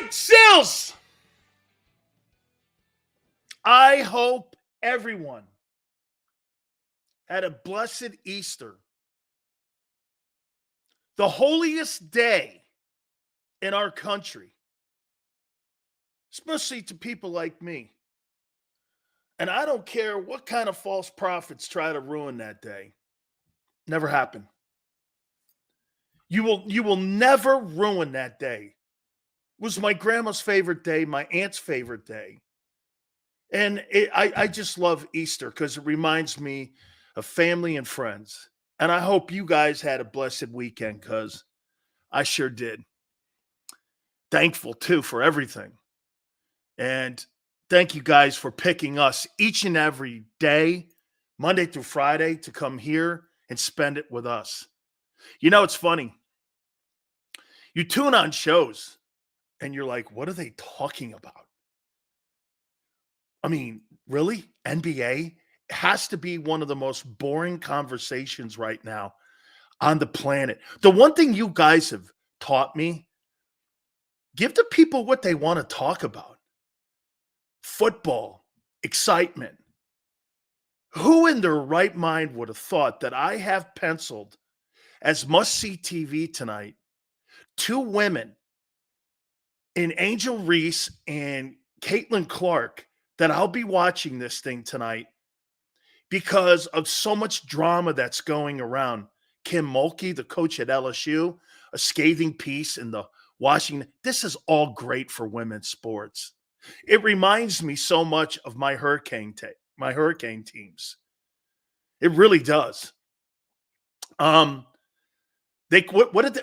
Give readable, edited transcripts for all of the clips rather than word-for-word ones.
right, Sills. I hope everyone had a blessed Easter, the holiest day in our country, especially to people like me. And I don't care what kind of false prophets try to ruin that day. Never happened. You will never ruin that day. It was my grandma's favorite day, my aunt's favorite day. And I just love Easter because it reminds me of family and friends. And I hope you guys had a blessed weekend because I sure did. Thankful too for everything. And thank you guys for picking us each and every day, Monday through Friday, to come here and spend it with us. You know, it's funny. You tune on shows and you're like, what are they talking about? I mean, really? NBA has to be one of the most boring conversations right now on the planet. The one thing you guys have taught me, give the people what they want to talk about. Football, excitement. Who in their right mind would have thought that I have penciled as must-see TV tonight two women in Angel Reese and Caitlin Clark that I'll be watching this thing tonight because of so much drama that's going around. Kim Mulkey, the coach at LSU, a scathing piece in the Washington. This is all great for women's sports. It reminds me so much of my hurricane teams. It really does. What did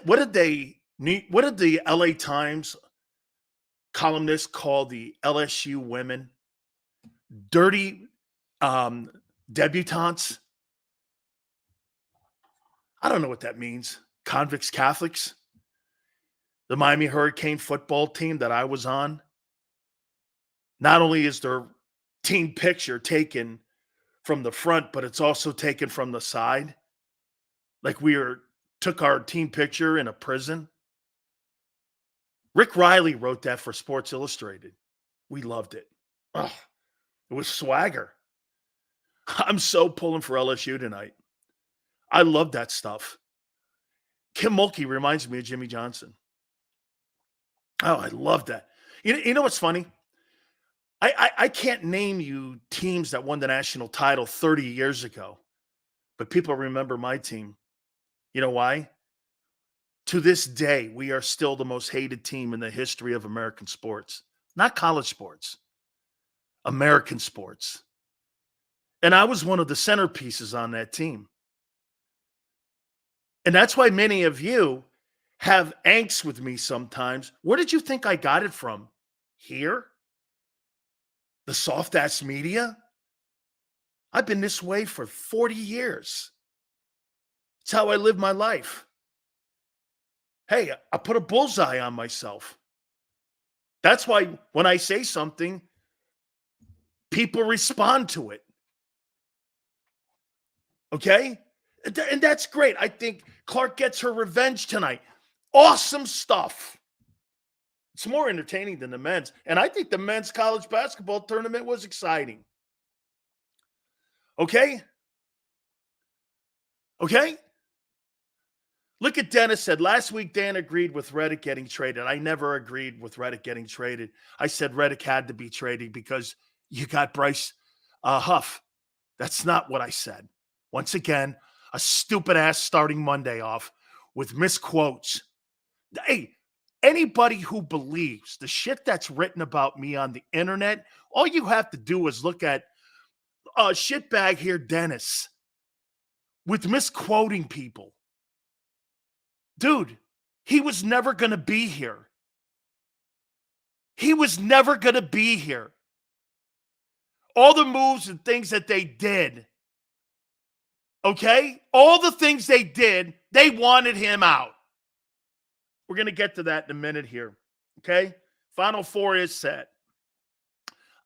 the LA Times columnists call the LSU women? Dirty debutantes. I don't know what that means. Convicts Catholics. The Miami Hurricane football team that I was on. Not only is their team picture taken from the front, but it's also taken from the side. Like took our team picture in a prison. Rick Riley wrote that for Sports Illustrated. We loved it. Ugh, it was swagger. I'm so pulling for LSU tonight. I love that stuff. Kim Mulkey reminds me of Jimmy Johnson. Oh, I love that. You know what's funny? I can't name you teams that won the national title 30 years ago, but people remember my team. You know why? To this day, we are still the most hated team in the history of American sports. Not college sports. American sports. And I was one of the centerpieces on that team. And that's why many of you have angst with me sometimes. Where did you think I got it from? Here? The soft-ass media? I've been this way for 40 years. It's how I live my life. Hey, I put a bullseye on myself. That's why when I say something, people respond to it. Okay? And that's great. I think Clark gets her revenge tonight. Awesome stuff. It's more entertaining than the men's. And I think the men's college basketball tournament was exciting. Okay? Okay? Look at Dennis said, last week Dan agreed with Reddick getting traded. I never agreed with Reddick getting traded. I said Reddick had to be traded because you got Bryce Huff. That's not what I said. Once again, a stupid-ass starting Monday off with misquotes. Hey, anybody who believes the shit that's written about me on the internet, all you have to do is look at shitbag here, Dennis, with misquoting people. Dude, he was never going to be here. He was never going to be here. All the moves and things that they did, okay? All the things they did, they wanted him out. We're going to get to that in a minute here, okay? Final Four is set.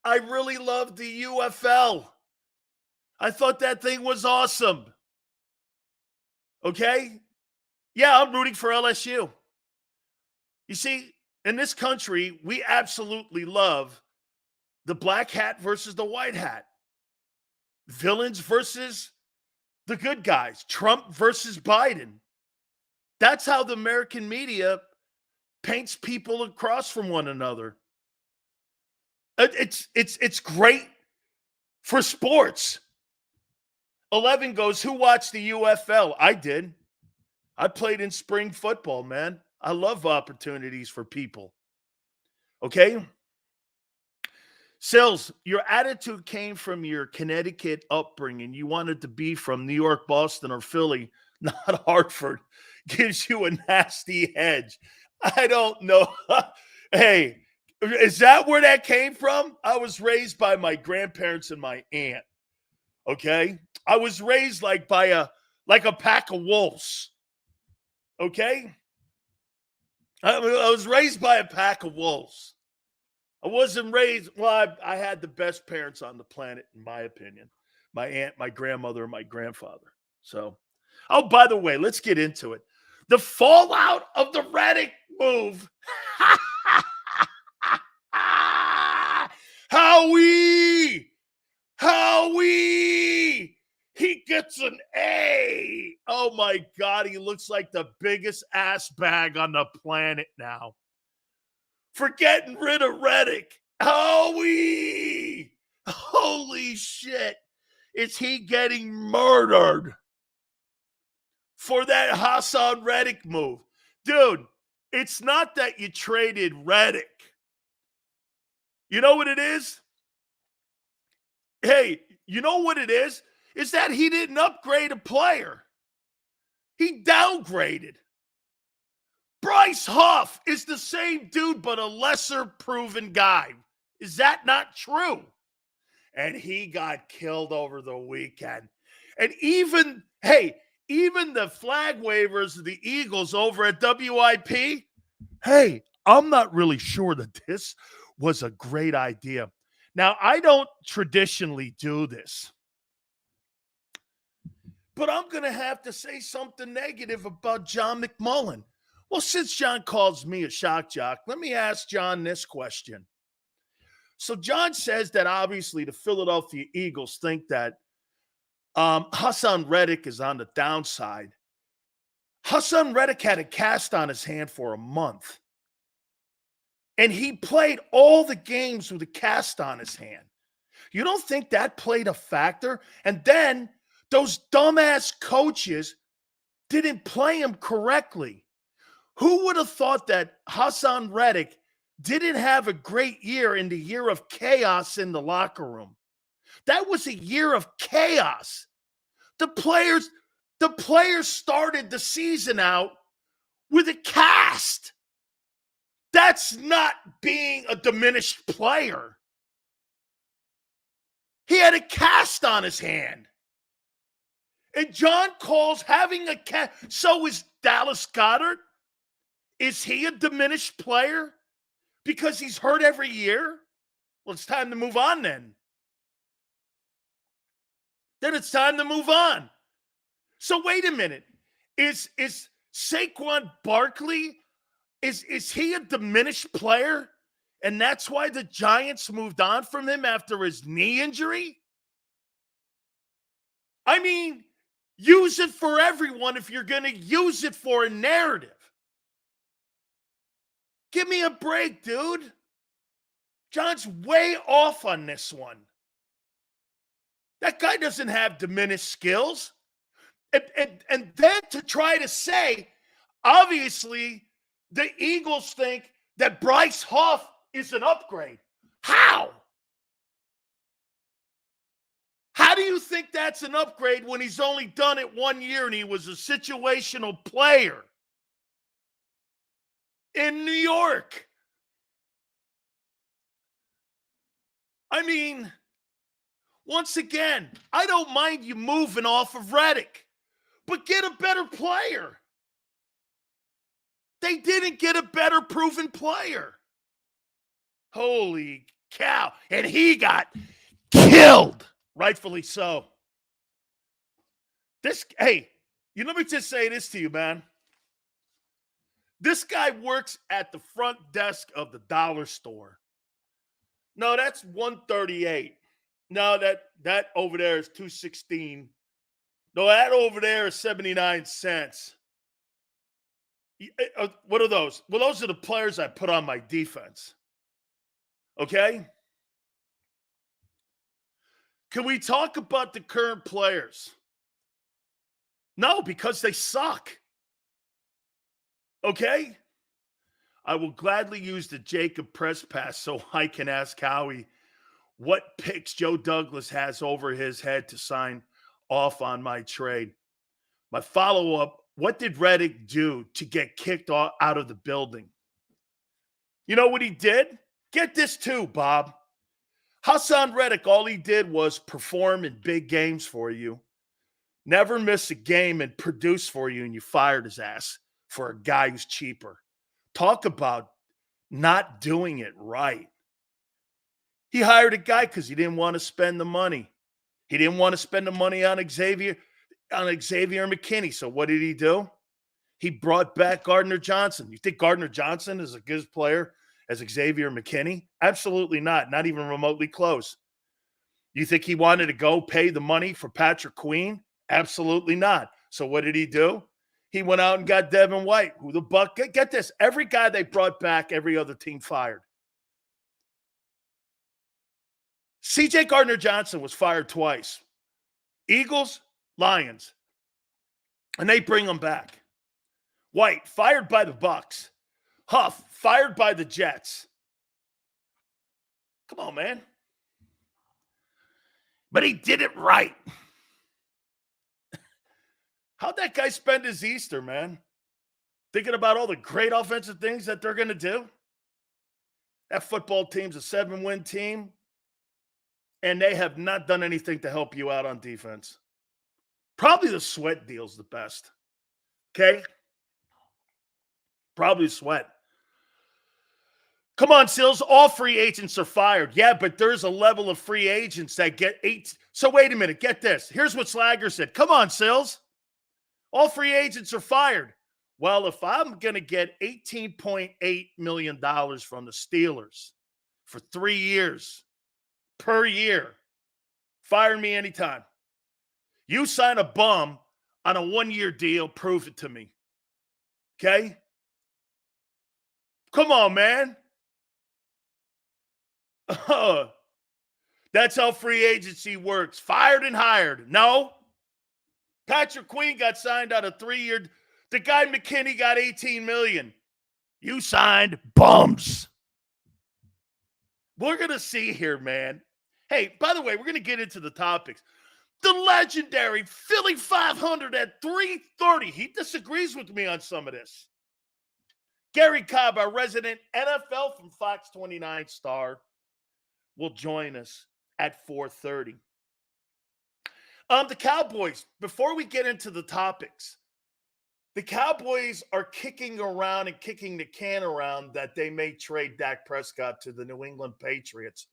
I really loved the UFL. I thought that thing was awesome. Okay? Yeah, I'm rooting for LSU. You see, in this country, we absolutely love the black hat versus the white hat, villains versus the good guys, Trump versus Biden. That's how the American media paints people across from one another. It's great for sports. 11 goes, who watched the UFL? I did. I played in spring football, man. I love opportunities for people. Okay? Sills, your attitude came from your Connecticut upbringing. You wanted to be from New York, Boston, or Philly, not Hartford. Gives you a nasty edge. I don't know. Hey, is that where that came from? I was raised by my grandparents and my aunt. Okay? I was raised like by a pack of wolves. Okay? I was raised by a pack of wolves. I wasn't raised, well, I had the best parents on the planet, in my opinion. My aunt, my grandmother, and my grandfather. So, oh, by the way, let's get into it. The fallout of the Reddick move. Howie! He gets an A. Oh, my God. He looks like the biggest ass bag on the planet now. For getting rid of Reddick. Howie! Holy shit. Is he getting murdered for that Haason Reddick move? Dude, it's not that you traded Reddick. You know what it is? Hey, you know what it is? Is that he didn't upgrade a player. He downgraded. Bryce Huff is the same dude, but a lesser proven guy. Is that not true? And he got killed over the weekend. And even the flag wavers of the Eagles over at WIP, hey, I'm not really sure that this was a great idea. Now, I don't traditionally do this, but I'm going to have to say something negative about John McMullen. Well, since John calls me a shock jock, let me ask John this question. So John says that obviously the Philadelphia Eagles think that Haason Reddick is on the downside. Haason Reddick had a cast on his hand for a month. And he played all the games with a cast on his hand. You don't think that played a factor? And then those dumbass coaches didn't play him correctly. Who would have thought that Haason Reddick didn't have a great year in the year of chaos in the locker room? That was a year of chaos. The players started the season out with a cast. That's not being a diminished player. He had a cast on his hand. And John calls having a cast. So is Dallas Goedert. Is he a diminished player because he's hurt every year? Well, it's time to move on then. Then it's time to move on. So wait a minute. Is Saquon Barkley, is he a diminished player? And that's why the Giants moved on from him after his knee injury? I mean, use it for everyone if you're going to use it for a narrative. Give me a break, dude. John's way off on this one. That guy doesn't have diminished skills. And then to try to say, obviously, the Eagles think that Bryce Huff is an upgrade. How? How do you think that's an upgrade when he's only done it 1 year and he was a situational player in New York? I mean, once again, I don't mind you moving off of Reddick, but get a better player. They didn't get a better proven player. Holy cow. And he got killed. Rightfully so. Let me just say this to you, man. This guy works at the front desk of the dollar store. No, that's 138. No, that over there is 216. No, that over there is 79 cents. What are those? Well, those are the players I put on my defense. Okay? Can we talk about the current players? No, because they suck. Okay? I will gladly use the JAKIB press pass so I can ask Howie what picks Joe Douglas has over his head to sign off on my trade. My follow-up, what did Reddick do to get kicked out of the building? You know what he did? Get this too, Bob. Haason Reddick, all he did was perform in big games for you, never miss a game, and produce for you, and you fired his ass for a guy who's cheaper. Talk about not doing it right. He hired a guy because he didn't want to spend the money. He didn't want to spend the money on Xavier McKinney. So what did he do? He brought back Gardner Johnson. You think Gardner Johnson is a good player as Xavier McKinney? Absolutely not. Not even remotely close. You think he wanted to go pay the money for Patrick Queen? Absolutely not. So what did he do? He went out and got Devin White, who the Buck, get this, every guy they brought back, every other team fired. C.J. Gardner-Johnson was fired twice. Eagles, Lions. And they bring him back. White, fired by the Bucks. Huff, fired by the Jets. Come on, man. But he did it right. How'd that guy spend his Easter, man? Thinking about all the great offensive things that they're going to do? That football team's a 7-win team, and they have not done anything to help you out on defense. Probably the Sweat deal's the best. Okay? Probably Sweat. Come on, Sills. All free agents are fired. Yeah, but there's a level of free agents that get 8. So wait a minute. Get this. Here's what Slager said. Come on, Sills. All free agents are fired. Well, if I'm going to get $18.8 million from the Steelers for 3 years per year, fire me anytime. You sign a bum on a 1-year deal, prove it to me. Okay? Come on, man. That's how free agency works. Fired and hired. No. Patrick Queen got signed on a 3-year. The guy McKinney got $18 million. You signed bums. We're going to see here, man. Hey, by the way, we're going to get into the topics. The legendary Philly 500 at 3:30. He disagrees with me on some of this. Gary Cobb, our resident NFL from Fox 29 star, will join us at 4:30. The Cowboys, before we get into the topics, the Cowboys are kicking around and kicking the can around that they may trade Dak Prescott to the New England Patriots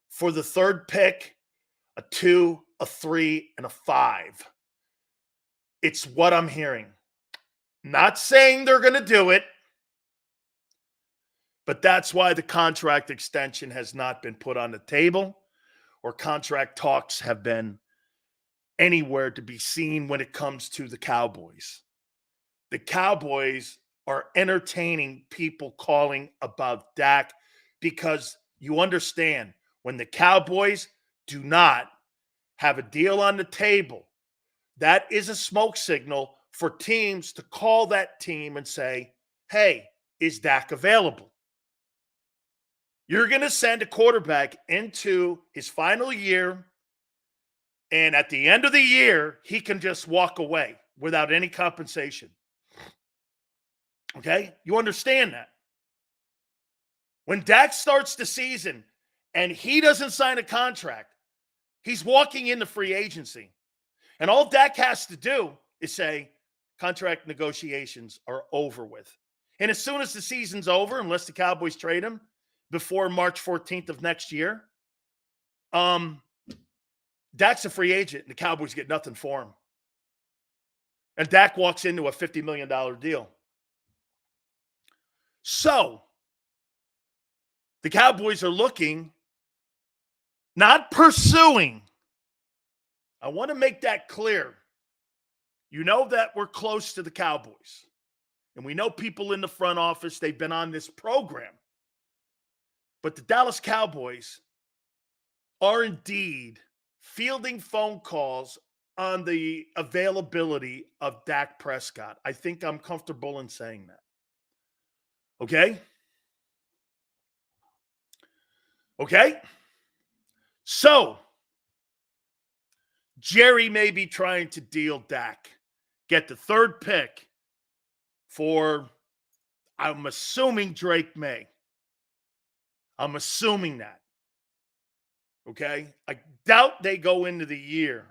for the 3rd pick, a 2, a 3, and a 5. It's what I'm hearing. Not saying they're going to do it, but that's why the contract extension has not been put on the table, or contract talks have been anywhere to be seen when it comes to the Cowboys. The Cowboys are entertaining people calling about Dak because you understand when the Cowboys do not have a deal on the table, that is a smoke signal for teams to call that team and say, hey, is Dak available? You're going to send a quarterback into his final year, and at the end of the year, he can just walk away without any compensation. Okay? You understand that. When Dak starts the season and he doesn't sign a contract, he's walking into free agency. And all Dak has to do is say, contract negotiations are over with. And as soon as the season's over, unless the Cowboys trade him before March 14th of next year, Dak's a free agent and the Cowboys get nothing for him. And Dak walks into a $50 million deal. So the Cowboys are looking, not pursuing. I want to make that clear. You know that we're close to the Cowboys. And we know people in the front office, they've been on this program. But the Dallas Cowboys are indeed fielding phone calls on the availability of Dak Prescott. I think I'm comfortable in saying that. Okay? Okay? So, Jerry may be trying to deal Dak, get the third pick for, I'm assuming, Drake May. I'm assuming that. Okay? I doubt they go into the year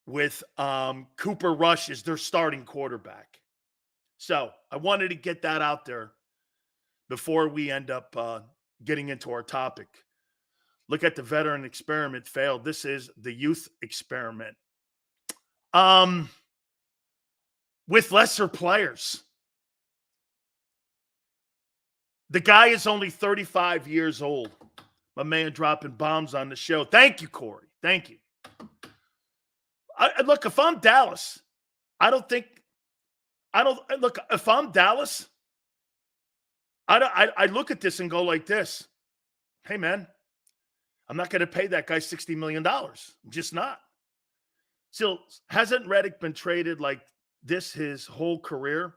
with Cooper Rush as their starting quarterback. So I wanted to get that out there before we end up getting into our topic. Look at the veteran experiment failed. This is the youth experiment. With lesser players. The guy is only 35 years old. My man dropping bombs on the show. Thank you, Corey. Thank you. Look, if I'm Dallas, if I'm Dallas, I look at this and go like this. Hey, man, I'm not going to pay that guy $60 million. I'm just not. Still, hasn't Reddick been traded like this his whole career?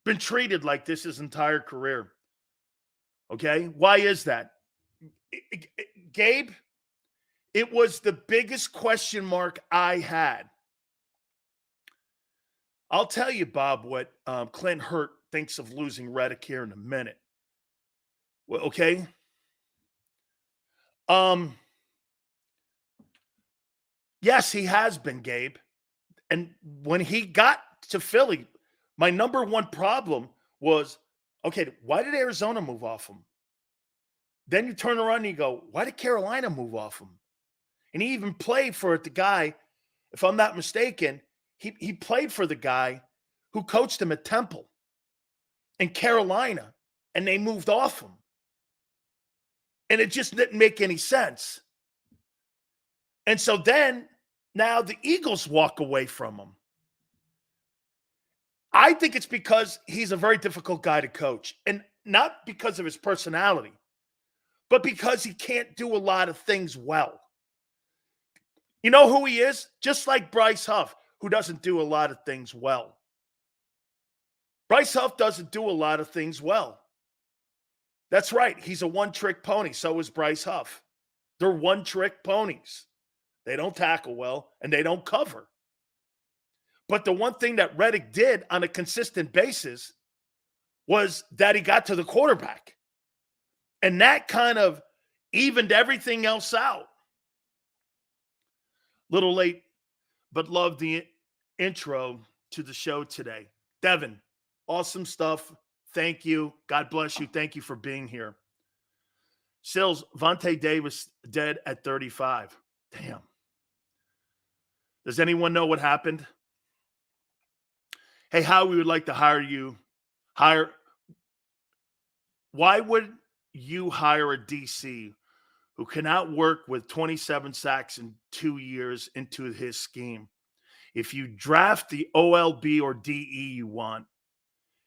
Been treated like this his entire career. Okay? Why is that? Gabe, it was the biggest question mark I had. I'll tell you, Bob, what Clint Hurt thinks of losing Reddick here in a minute. Well, okay? Yes, he has been, Gabe. And when he got to Philly, my number one problem was, okay, why did Arizona move off him? Then you turn around and you go, why did Carolina move off him? And he even played for the guy, if I'm not mistaken, he played for the guy who coached him at Temple in Carolina, and they moved off him. And it just didn't make any sense. And so then, now the Eagles walk away from him. I think it's because he's a very difficult guy to coach. And not because of his personality, but because he can't do a lot of things well. You know who he is? Just like Bryce Huff, who doesn't do a lot of things well. Bryce Huff doesn't do a lot of things well. That's right. He's a one-trick pony. So is Bryce Huff. They're one-trick ponies. They don't tackle well, and they don't cover. But the one thing that Reddick did on a consistent basis was that he got to the quarterback. And that kind of evened everything else out. Little late, but love the intro to the show today. Devin, awesome stuff. Thank you. God bless you. Thank you for being here. Sills, Vontae Davis dead at 35. Damn. Does anyone know what happened? Hey, how we would like to hire you. Why would you hire a DC who cannot work with 27 sacks in 2 years into his scheme? If you draft the OLB or DE you want,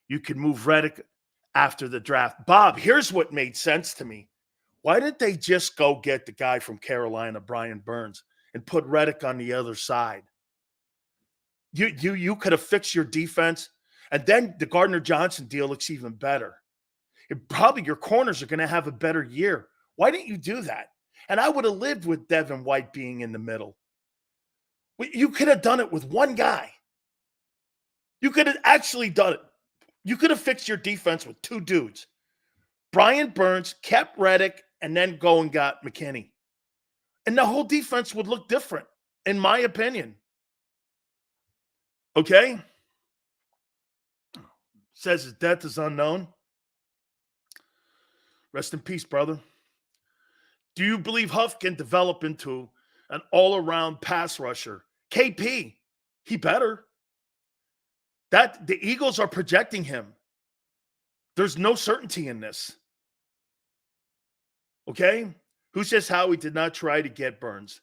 you can move Reddick after the draft. Bob, here's what made sense to me. Why didn't they just go get the guy from Carolina, Brian Burns, and put Reddick on the other side? You could have fixed your defense, and then the Gardner Johnson deal looks even better. Probably your corners are going to have a better year. Why didn't you do that? And I would have lived with Devin White being in the middle. You could have done it with one guy. You could have actually done it. You could have fixed your defense with two dudes. Brian Burns kept Reddick and then go and got McKinney. And the whole defense would look different, in my opinion. Okay? Says his death is unknown. Rest in peace, brother. Do you believe Huff can develop into an all-around pass rusher? KP, he better. The Eagles are projecting him There's no certainty in this. Okay? Who says Howie did not try to get Burns?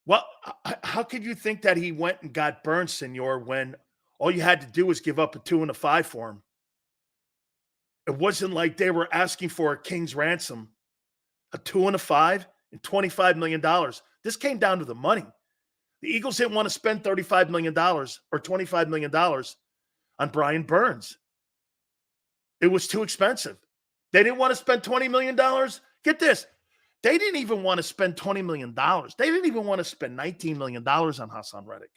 Well, how could you think that he went and got Burns, senor, when all you had to do was give up a 2 and a 5 for him? It wasn't like they were asking for a king's ransom. A 2 and a 5 and $25 million. This came down to the money. The Eagles didn't want to spend $35 million or $25 million on Brian Burns. It was too expensive. They didn't want to spend $20 million. Get this. They didn't even want to spend $20 million. They didn't even want to spend $19 million on Haason Reddick.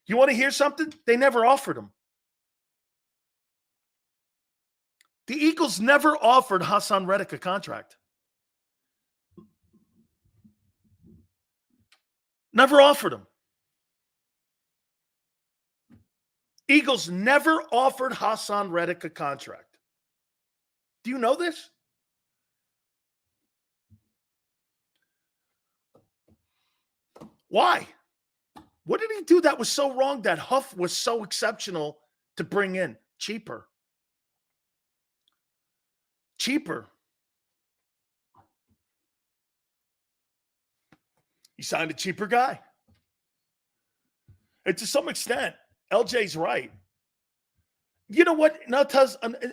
You want to hear something? They never offered him. The Eagles never offered Haason Reddick a contract. Never offered him. Eagles never offered Haason Reddick a contract. Do you know this? Why? What did he do that was so wrong that Huff was so exceptional to bring in? Cheaper. Cheaper. He signed a cheaper guy. And to some extent, LJ's right. You know what? Now,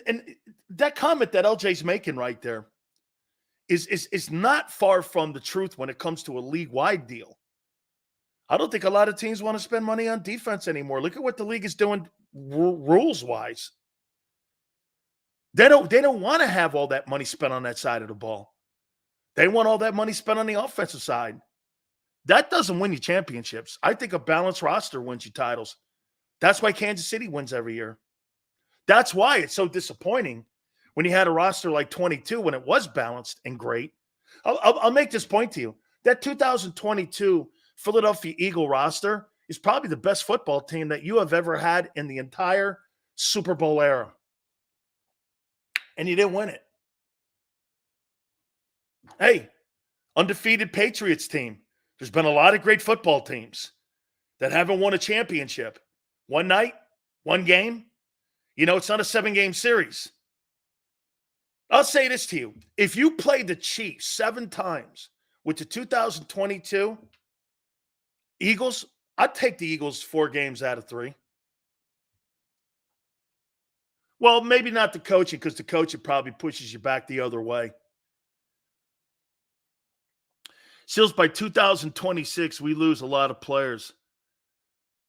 and that comment that LJ's making right there is not far from the truth when it comes to a league-wide deal. I don't think a lot of teams want to spend money on defense anymore. Look at what the league is doing rules-wise. They don't want to have all that money spent on that side of the ball. They want all that money spent on the offensive side. That doesn't win you championships. I think a balanced roster wins you titles. That's why Kansas City wins every year. That's why it's so disappointing when you had a roster like 22 when it was balanced and great. I'll make this point to you. That 2022 Philadelphia Eagle roster is probably the best football team that you have ever had in the entire Super Bowl era. And you didn't win it. Hey, undefeated Patriots team. There's been a lot of great football teams that haven't won a championship. One night, one game. You know, it's not a 7-game series. I'll say this to you. If you play the Chiefs 7 times with the 2022 Eagles, I'd take the Eagles 4 games out of 3. Well, maybe not the coaching, because the coaching probably pushes you back the other way. Seals, by 2026, we lose a lot of players.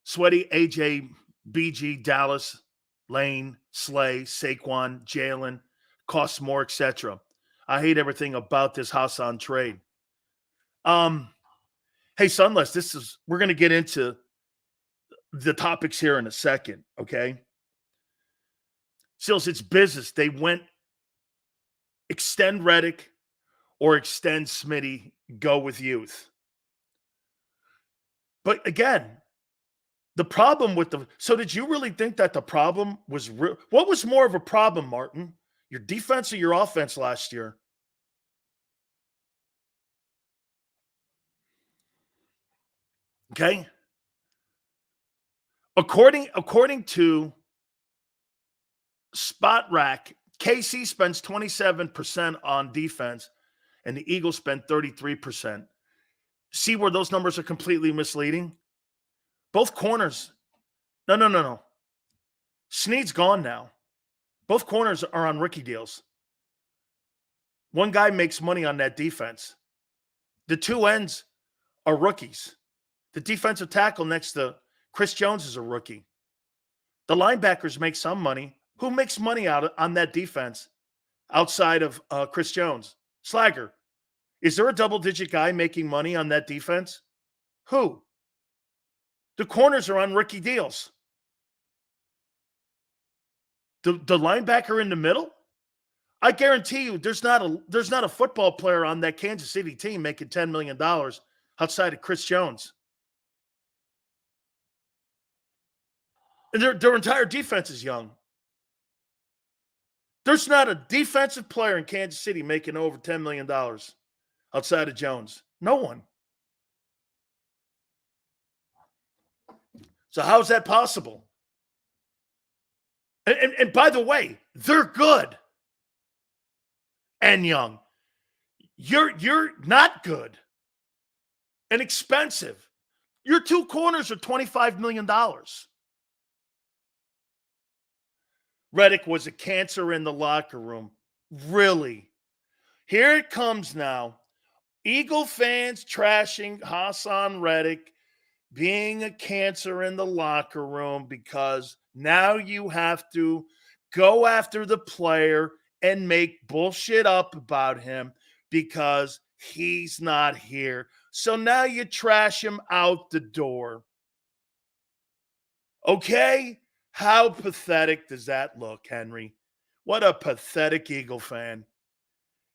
Sweaty, AJ, BG, Dallas, Lane, Slay, Saquon, Jalen, costs more, etc. I hate everything about this Haason trade. Hey, Sunless, we're going to get into the topics here in a second, okay? Seals, it's business. They went extend Reddick or extend Smitty, go with youth. But again, the problem with so did you really think that the problem was what was more of a problem, Martin? Your defense or your offense last year? Okay. According to Spot Rack, KC spends 27% on defense, and the Eagles spend 33%. See where those numbers are completely misleading? Both corners. No. Snead's gone now. Both corners are on rookie deals. One guy makes money on that defense. The 2 ends are rookies. The defensive tackle next to Chris Jones is a rookie. The linebackers make some money. Who makes money on that defense outside of Chris Jones? Slagger. Is there a double-digit guy making money on that defense? Who? The corners are on rookie deals. The linebacker in the middle? I guarantee you there's not a football player on that Kansas City team making $10 million outside of Chris Jones. And their entire defense is young. There's not a defensive player in Kansas City making over $10 million outside of Jones. No one. So how is that possible? And by the way, they're good and young. You're not good and expensive. Your two corners are $25 million. Reddick was a cancer in the locker room. Really? Here it comes now. Eagle fans trashing Haason Reddick being a cancer in the locker room because now you have to go after the player and make bullshit up about him because he's not here. So now you trash him out the door. Okay? How pathetic does that look, Henry? What a pathetic Eagle fan.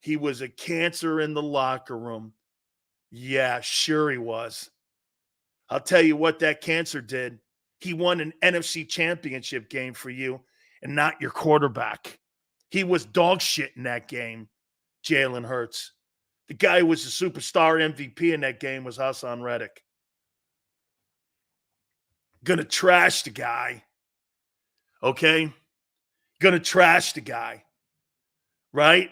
He was a cancer in the locker room. Yeah, sure he was. I'll tell you what that cancer did. He won an NFC championship game for you and not your quarterback. He was dog shit in that game, Jalen Hurts. The guy who was the superstar MVP in that game was Haason Reddick. Gonna trash the guy. Okay? Gonna trash the guy. Right?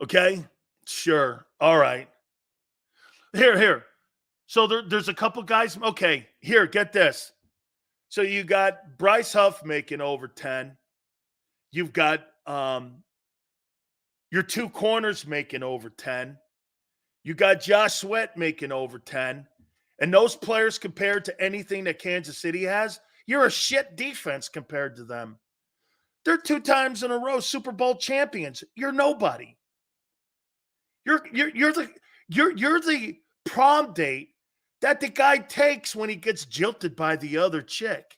Okay? Sure. All right. Here. So there's a couple guys. Okay, here, get this. So you got Bryce Huff making over 10. You've got your two corners making over 10. You got Josh Sweat making over 10. And those players compared to anything that Kansas City has, you're a shit defense compared to them. They're 2 times in a row Super Bowl champions. You're nobody. You're the prom date that the guy takes when he gets jilted by the other chick.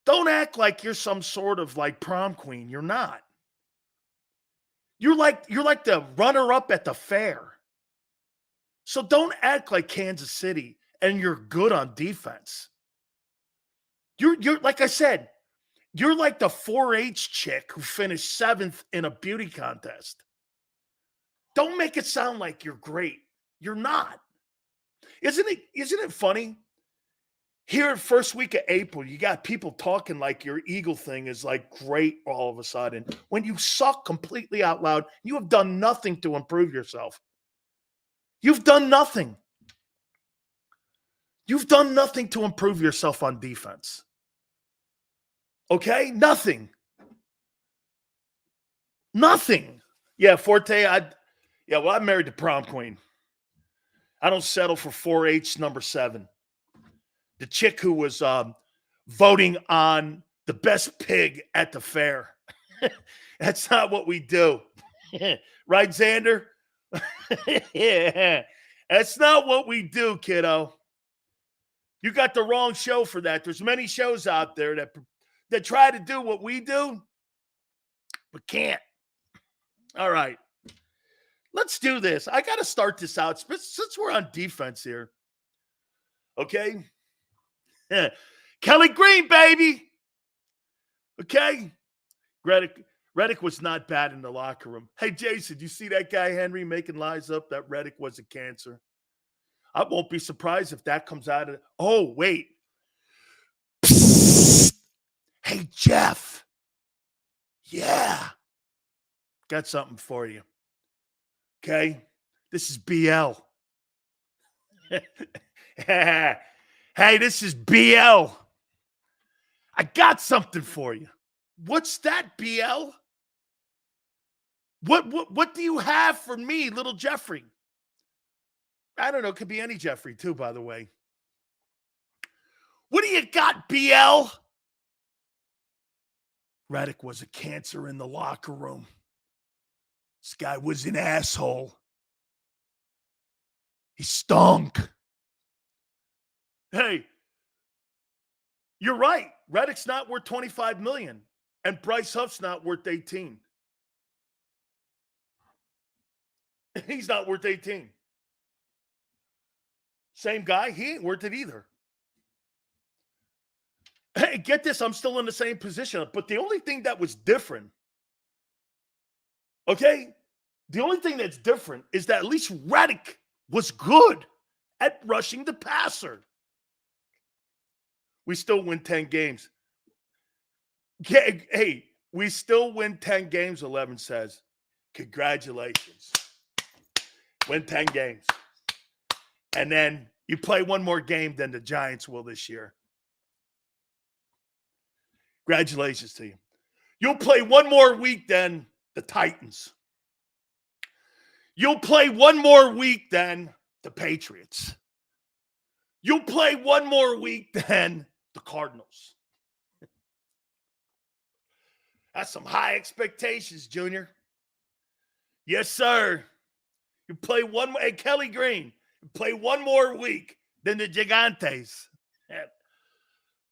Don't act like you're some sort of like prom queen. You're not. You're like the runner-up at the fair. So don't act like Kansas City and you're good on defense. You're like I said, you're like the 4-H chick who finished 7th in a beauty contest. Don't make it sound like you're great. You're not. Isn't it funny? Here, first week of April, you got people talking like your Eagle thing is like great all of a sudden. When you suck completely out loud, you have done nothing to improve yourself. You've done nothing. You've done nothing to improve yourself on defense. Okay? Nothing. Nothing. Yeah, Forte, I'm married to prom queen. I don't settle for 4-H number 7. The chick who was voting on the best pig at the fair. That's not what we do. Right, Xander? Yeah. That's not what we do, kiddo. You got the wrong show for that. There's many shows out there that try to do what we do, but can't. All right. Let's do this. I got to start this out since we're on defense here. Okay? Kelly Green, baby. Okay? Reddick was not bad in the locker room. Hey, Jason, you see that guy, Henry, making lies up that Reddick was a cancer? I won't be surprised if that comes out of – oh, wait. Hey, Jeff. Yeah. Got something for you. Okay? This is BL. Hey, this is BL. I got something for you. What's that, BL? What do you have for me, little Jeffrey? I don't know. It could be any Jeffrey, too, by the way. What do you got, BL? Reddick was a cancer in the locker room. This guy was an asshole. He stunk. Hey, you're right. Reddick's not worth $25 million, and Bryce Huff's not worth 18. He's not worth 18. Same guy, he ain't worth it either. Hey, get this, I'm still in the same position, but the only thing that was different, okay, the only thing that's different is that at least Reddick was good at rushing the passer. We still win 10 games. Hey, we still win 10 games, 11 says. Congratulations. Win 10 games. And then you play one more game than the Giants will this year. Congratulations to you. You'll play one more week than the Titans. You'll play one more week than the Patriots. You'll play one more week than the Cardinals. That's some high expectations, Junior. Yes, sir. You play one more. Hey, Kelly Green, you play one more week than the Gigantes.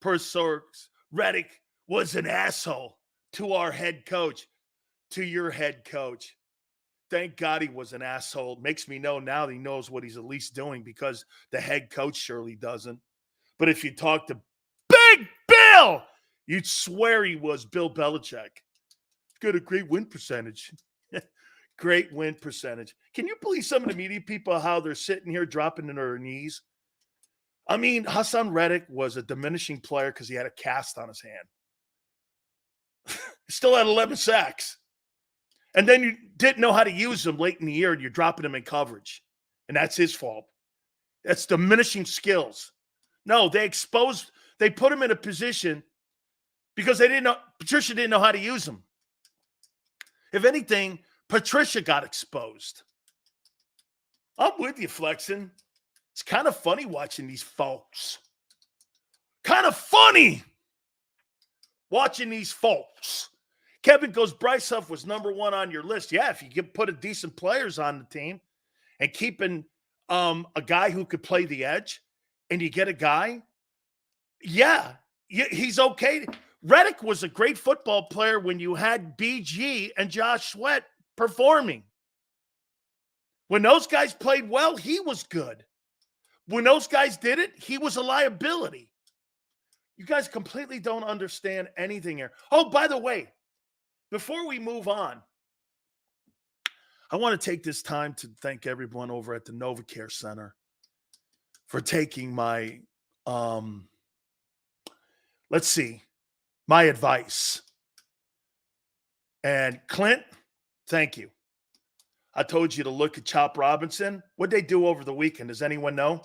Per source, Reddick was an asshole to our head coach, to your head coach. Thank God he was an asshole. It makes me know now that he knows what he's at least doing, because the head coach surely doesn't. But if you talk to Big Bill, you'd swear he was Bill Belichick. Got a great win percentage. Great win percentage. Can you believe some of the media people, how they're sitting here dropping to their knees? I mean, Haason Reddick was a diminishing player because he had a cast on his hand. Still had 11 sacks. And then you didn't know how to use him late in the year, and you're dropping him in coverage. And that's his fault. That's diminishing skills. No, they put him in a position because Patricia didn't know how to use him. If anything, Patricia got exposed. I'm with you, Flexen. It's kind of funny watching these folks. Kind of funny watching these folks. Kevin goes, Bryce Huff was number one on your list. Yeah, if you can put a decent players on the team and keeping a guy who could play the edge, and you get a guy, yeah, he's okay. Reddick was a great football player when you had BG and Josh Sweat performing. When those guys played well, he was good. When those guys did it, he was a liability. You guys completely don't understand anything here. Oh, by the way, before we move on, I want to take this time to thank everyone over at the NovaCare Center for taking my, my advice. And Clint, thank you. I told you to look at Chop Robinson. What'd they do over the weekend? Does anyone know?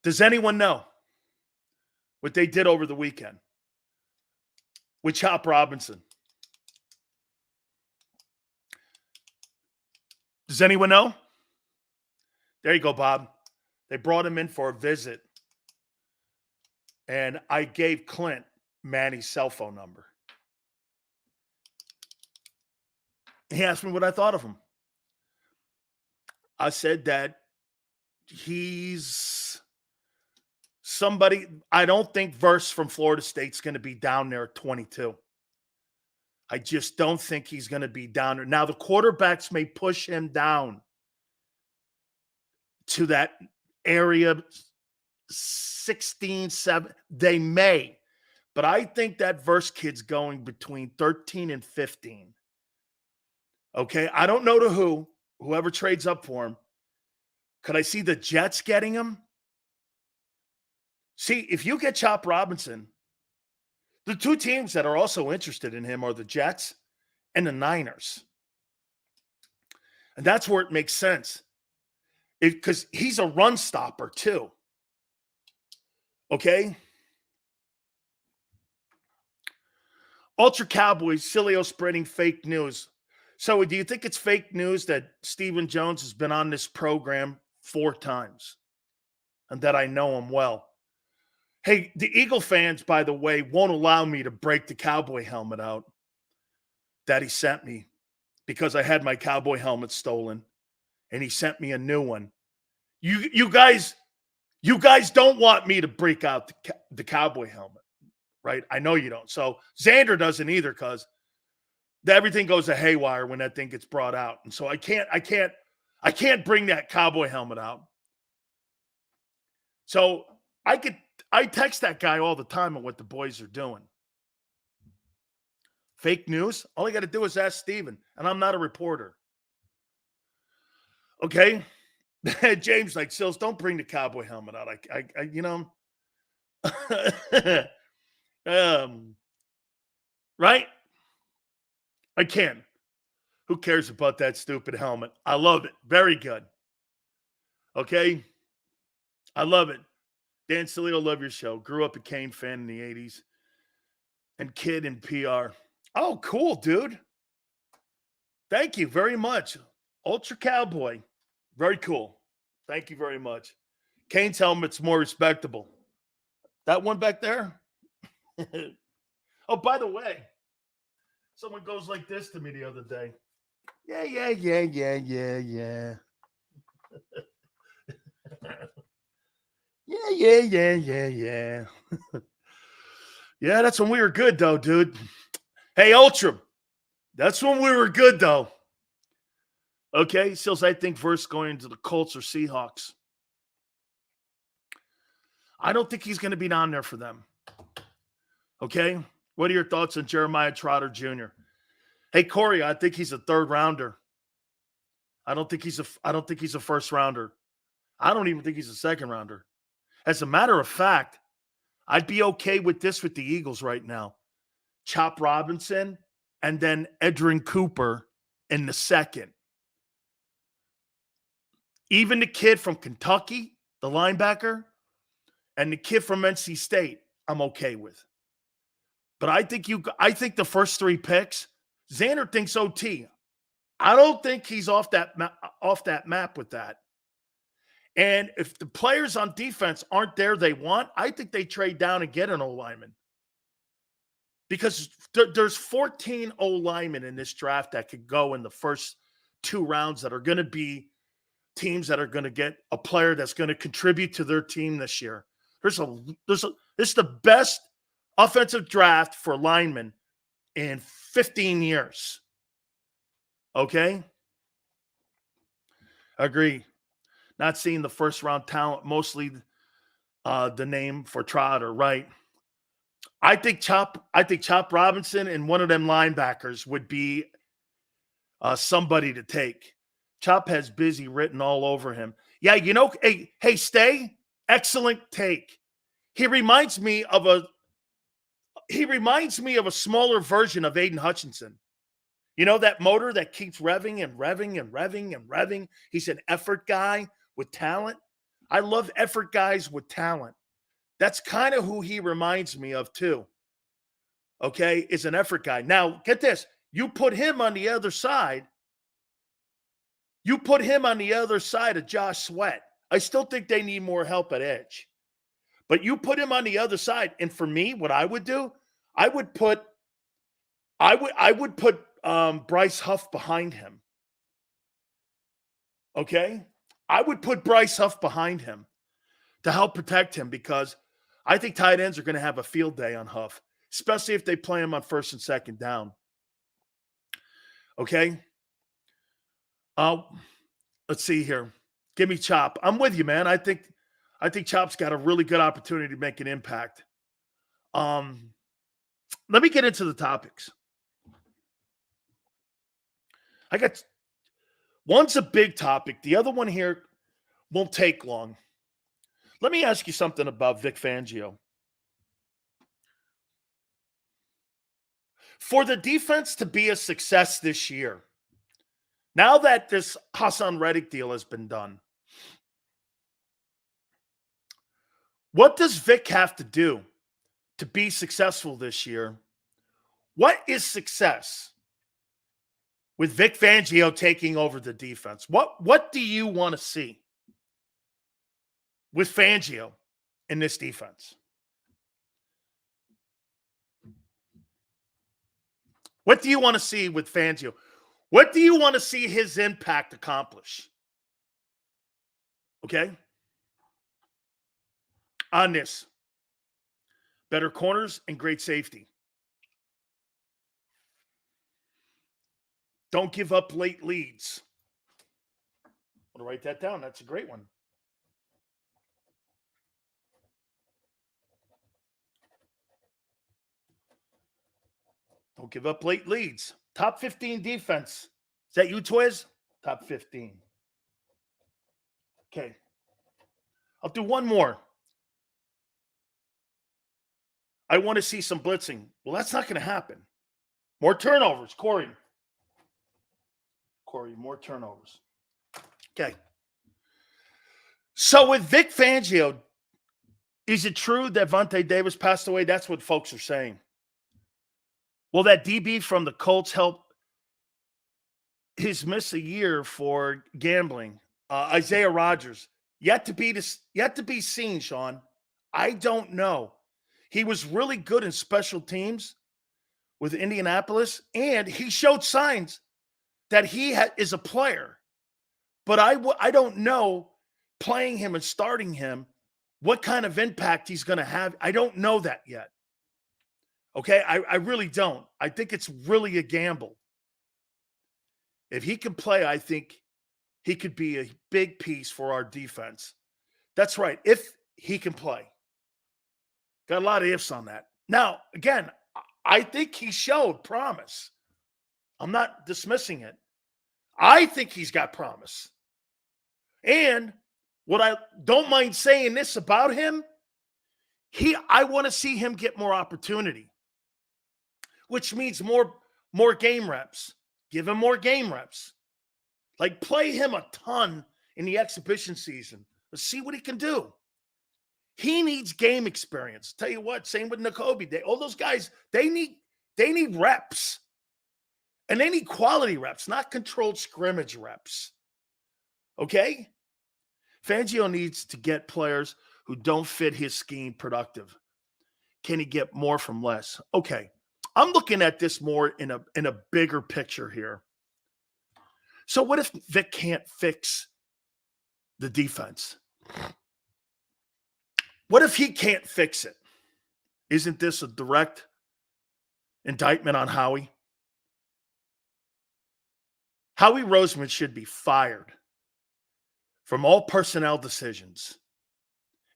Does anyone know what they did over the weekend with Chop Robinson? Does anyone know? There you go, Bob. They brought him in for a visit. And I gave Clint Manny's cell phone number. He asked me what I thought of him. I said that he's somebody, I don't think Verse from Florida State's going to be down there at 22. I just don't think he's going to be down there. Now, the quarterbacks may push him down to that area 16, 7. They may. But I think that Verse kid's going between 13 and 15. Okay? I don't know to whoever trades up for him. Could I see the Jets getting him? See, if you get Chop Robinson, the two teams that are also interested in him are the Jets and the Niners. And that's where it makes sense. Because he's a run stopper too. Okay? Ultra Cowboys, Sileo spreading fake news. So do you think it's fake news that Stephen Jones has been on this program 4 times and that I know him well? Hey, the Eagle fans, by the way, won't allow me to break the cowboy helmet out that he sent me because I had my cowboy helmet stolen, and he sent me a new one. You guys don't want me to break out the cowboy helmet, right? I know you don't. So Xander doesn't either because everything goes to haywire when that thing gets brought out, and so I can't bring that cowboy helmet out. So I text that guy all the time on what the boys are doing. Fake news? All I got to do is ask Steven, and I'm not a reporter. Okay? James like, Sills, don't bring the cowboy helmet out. Right? I can. Who cares about that stupid helmet? I love it. Very good. Okay? I love it. Dan Sileo, love your show. Grew up a Kane fan in the 80s and kid in PR. Oh, cool, dude. Thank you very much. Ultra Cowboy. Very cool. Thank you very much. Kane's helmet's more respectable. That one back there? Oh, by the way, someone goes like this to me the other day. Yeah. Yeah. Yeah. Yeah, that's when we were good, though, dude. Hey, Ultra. That's when we were good, though. Okay, Sills, I think first going into the Colts or Seahawks. I don't think he's going to be down there for them. Okay, what are your thoughts on Jeremiah Trotter Jr.? Hey, Corey, I think he's a third rounder. I don't think he's a first rounder. I don't even think he's a second rounder. As a matter of fact, I'd be okay with this with the Eagles right now. Chop Robinson and then Edrin Cooper in the second. Even the kid from Kentucky, the linebacker, and the kid from NC State, I'm okay with. But I think the first three picks, Xander thinks OT. I don't think he's off that map with that. And if the players on defense aren't there they want, I think they trade down and get an O-lineman. Because there's 14 O-linemen in this draft that could go in the first two rounds that are going to be teams that are going to get a player that's going to contribute to their team this year. This is the best offensive draft for linemen in 15 years. Okay? Agree. Not seeing the first round talent, mostly the name for Trotter, right? I think Chop Robinson and one of them linebackers would be somebody to take. Chop has busy written all over him. Yeah, hey, Stay, excellent take. He reminds me of a smaller version of Aiden Hutchinson. You know that motor that keeps revving and revving and revving and revving? He's an effort guy with talent. I love effort guys with talent. That's kind of who he reminds me of too. Okay, is an effort guy. Now, get this. You put him on the other side. You put him on the other side of Josh Sweat. I still think they need more help at edge. But you put him on the other side. And for me, what I would do, I would put Bryce Huff behind him. Okay? I would put Bryce Huff behind him to help protect him because I think tight ends are going to have a field day on Huff, especially if they play him on first and second down. Okay? Let's see here. Give me Chop. I'm with you, man. I think Chop's got a really good opportunity to make an impact. Let me get into the topics. I got one's a big topic. The other one here won't take long. Let me ask you something about Vic Fangio. For the defense to be a success this year, now that this Haason Reddick deal has been done, what does Vic have to do to be successful this year? What is success with Vic Fangio taking over the defense? What do you want to see with Fangio in this defense? What do you want to see with Fangio? What do you want to see his impact accomplish? Okay? On this. Better corners and great safety. Don't give up late leads. I'm going to write that down. That's a great one. Don't give up late leads. Top 15 defense. Is that you, Twiz? Top 15. Okay. I'll do one more. I want to see some blitzing. Well, that's not going to happen. More turnovers, Corey. More turnovers. Okay. So with Vic Fangio, is it true that Vontae Davis passed away? That's what folks are saying. Will that DB from the Colts help his miss a year for gambling? Isaiah Rodgers, yet to be seen, Sean. I don't know. He was really good in special teams with Indianapolis, and he showed signs that he is a player. But I don't know, playing him and starting him, what kind of impact he's going to have. I don't know that yet. Okay, I really don't. I think it's really a gamble. If he can play, I think he could be a big piece for our defense. That's right, if he can play. Got a lot of ifs on that. Now, again, I think he showed promise. I'm not dismissing it. I think he's got promise. And what I don't mind saying this about him, I want to see him get more opportunity, which means more game reps. Give him more game reps. Like, play him a ton in the exhibition season. Let's see what he can do. He needs game experience. Tell you what, same with Nakobe. All those guys, they need reps. And they need quality reps, not controlled scrimmage reps. Okay? Fangio needs to get players who don't fit his scheme productive. Can he get more from less? Okay. I'm looking at this more in a bigger picture here. So what if Vic can't fix the defense? What if he can't fix it? Isn't this a direct indictment on Howie? Howie Roseman should be fired from all personnel decisions,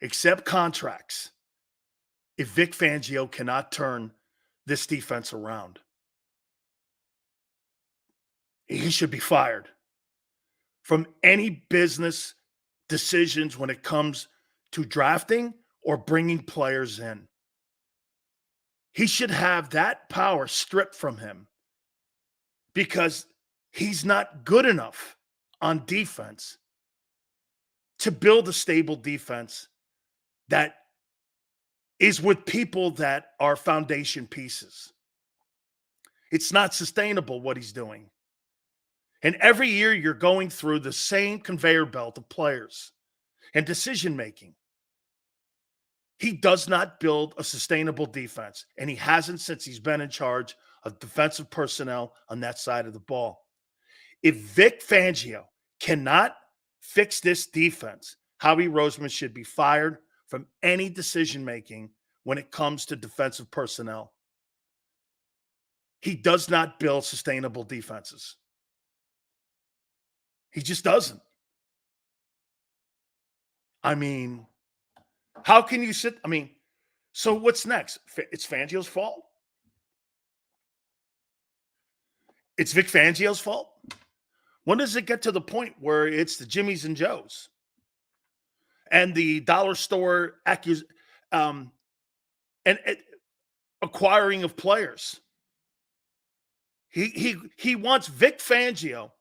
except contracts, if Vic Fangio cannot turn this defense around. He should be fired from any business decisions when it comes to drafting or bringing players in. He should have that power stripped from him because he's not good enough on defense to build a stable defense that is with people that are foundation pieces. It's not sustainable what he's doing. And every year you're going through the same conveyor belt of players and decision-making. He does not build a sustainable defense, and he hasn't since he's been in charge of defensive personnel on that side of the ball. If Vic Fangio cannot fix this defense, Howie Roseman should be fired from any decision-making when it comes to defensive personnel. He does not build sustainable defenses. He just doesn't. I mean, how can you sit? I mean, so what's next? It's Fangio's fault? It's Vic Fangio's fault? When does it get to the point where it's the Jimmys and Joes and the dollar store and acquiring of players? He wants Vic Fangio